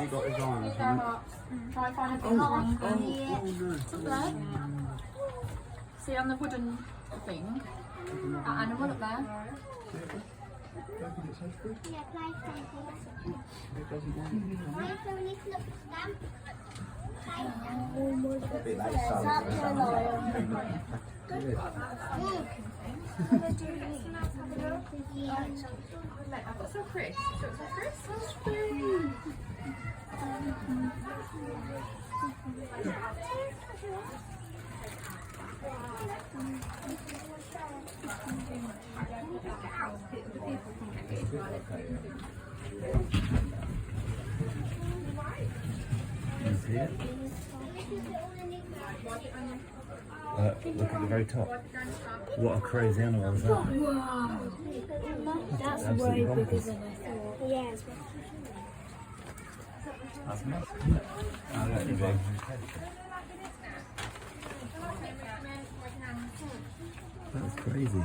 he got his eye on Go something. Mark. Try find a Oh, big oh, one. oh no. Look there. See on the wooden thing? That animal up there? Yeah, play something. It doesn't want Why is there a little stamp? I've got some crisps. Do you want some crisps? You see it? Look at the very top. What a crazy animal is that? That's Absolutely way bigger bonkers. than I thought. Yeah, it's That's nice. Oh, that's big. That's crazy.